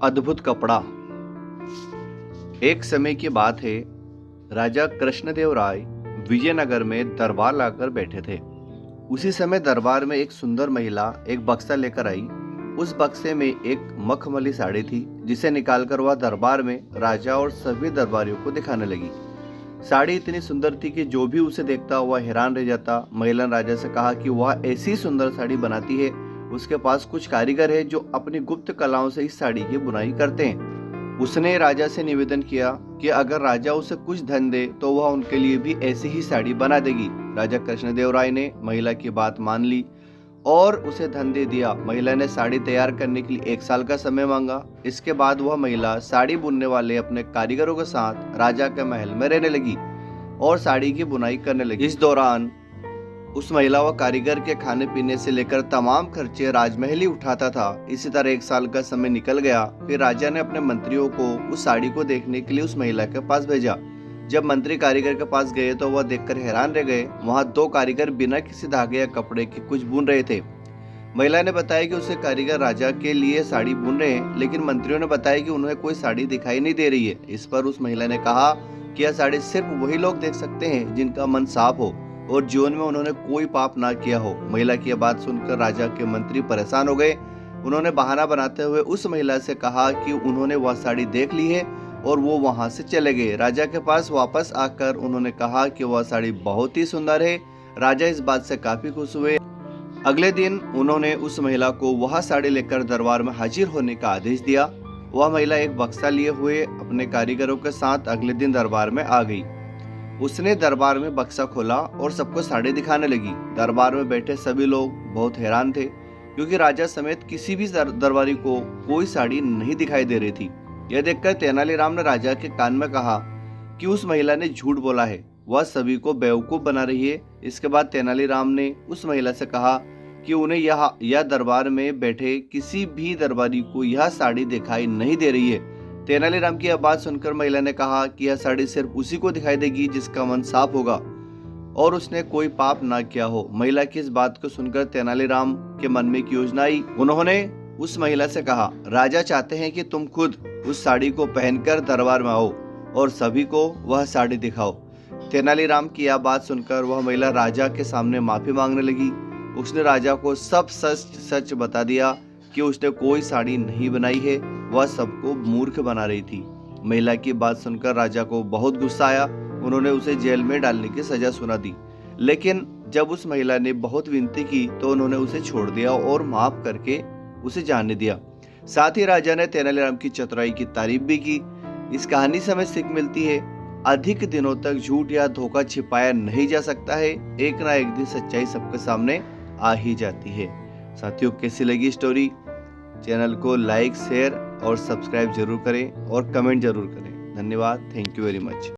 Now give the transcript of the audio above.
अद्भुत कपड़ा। एक समय की बात है, राजा कृष्णदेव राय विजयनगर में दरबार लाकर बैठे थे। उसी समय दरबार में एक सुंदर महिला एक बक्सा लेकर आई। उस बक्से में एक मखमली साड़ी थी, जिसे निकालकर वह दरबार में राजा और सभी दरबारियों को दिखाने लगी। साड़ी इतनी सुंदर थी कि जो भी उसे देखता हुआ हैरान रह जाता। महिला ने राजा से कहा कि वह ऐसी सुंदर साड़ी बनाती है, उसके पास कुछ कारीगर है जो अपनी गुप्त कलाओं से इस साड़ी की बुनाई करते हैं। उसने राजा से निवेदन किया कि अगर राजा उसे कुछ धन दे तो वह उनके लिए भी ऐसी ही साड़ी बना देगी। राजा कृष्णदेव राय ने महिला की बात मान ली और उसे धन दे दिया। महिला ने साड़ी तैयार करने के लिए 1 साल का समय मांगा। इसके बाद वह महिला साड़ी बुनने वाले अपने कारीगरों के साथ राजा के महल में रहने लगी और साड़ी की बुनाई करने लगी। इस दौरान उस महिला व कारीगर के खाने पीने से लेकर तमाम खर्चे राजमहल ही उठाता था। इसी तरह 1 साल का समय निकल गया। फिर राजा ने अपने मंत्रियों को उस साड़ी को देखने के लिए उस महिला के पास भेजा। जब मंत्री कारीगर के पास गए तो वह देखकर हैरान रह गए। वहां 2 कारीगर बिना किसी धागे या कपड़े के कुछ बुन रहे थे। महिला ने बताया कि उसे कारीगर राजा के लिए साड़ी बुन रहे हैं, लेकिन मंत्रियों ने बताया कि उन्हें कोई साड़ी दिखाई नहीं दे रही है। इस पर उस महिला ने कहा कि यह साड़ी सिर्फ वही लोग देख सकते हैं जिनका मन साफ हो और जीवन में उन्होंने कोई पाप ना किया हो। महिला की बात सुनकर राजा के मंत्री परेशान हो गए। उन्होंने बहाना बनाते हुए उस महिला से कहा कि उन्होंने वह साड़ी देख ली है और वो वहां से चले गए। राजा के पास वापस आकर उन्होंने कहा कि वह साड़ी बहुत ही सुंदर है। राजा इस बात से काफी खुश हुए। अगले दिन उन्होंने उस महिला को वह साड़ी लेकर दरबार में हाजिर होने का आदेश दिया। वह महिला एक बक्सा लिए हुए अपने कारीगरों के साथ अगले दिन दरबार में आ गई। उसने दरबार में बक्सा खोला और सबको साड़ी दिखाने लगी। दरबार में बैठे सभी लोग बहुत हैरान थे, क्योंकि राजा समेत किसी भी दरबारी को कोई साड़ी नहीं दिखाई दे रही थी। यह देखकर तेनालीराम ने राजा के कान में कहा कि उस महिला ने झूठ बोला है, वह सभी को बेवकूफ बना रही है। इसके बाद तेनालीराम ने उस महिला से कहा कि उन्हें यह दरबार में बैठे किसी भी दरबारी को यह साड़ी दिखाई नहीं दे रही है। तेनालीराम की यह बात सुनकर महिला ने कहा कि यह साड़ी सिर्फ उसी को दिखाई देगी जिसका मन साफ होगा और उसने कोई पाप ना किया हो। महिला की इस बात को सुनकर तेनालीराम के मन में एक योजना आई। उन्होंने उस महिला से कहा, राजा चाहते हैं कि तुम खुद उस साड़ी को पहनकर दरबार में आओ और सभी को वह साड़ी दिखाओ। तेनालीराम की यह बात सुनकर वह महिला राजा के सामने माफी मांगने लगी। उसने राजा को सब सच बता दिया कि उसने कोई साड़ी नहीं बनाई है, वह सबको मूर्ख बना रही थी। महिला की बात सुनकर राजा को बहुत गुस्सा आया। उन्होंने उसे जेल में डालने की सजा सुना दी, लेकिन जब उस महिला ने बहुत विनती की तो उन्होंने उसे छोड़ दिया और माफ करके उसे जाने दिया। साथ ही राजा ने तेनालीराम की चतुराई की तारीफ भी की। इस कहानी से हमें सीख मिलती है, अधिक दिनों तक झूठ या धोखा छिपाया नहीं जा सकता है। एक ना एक दिन सच्चाई सबके सामने आ ही जाती है। साथियों, कैसी लगी स्टोरी? चैनल को लाइक, शेयर और सब्सक्राइब जरूर करें और कमेंट जरूर करें। धन्यवाद। Thank you very much.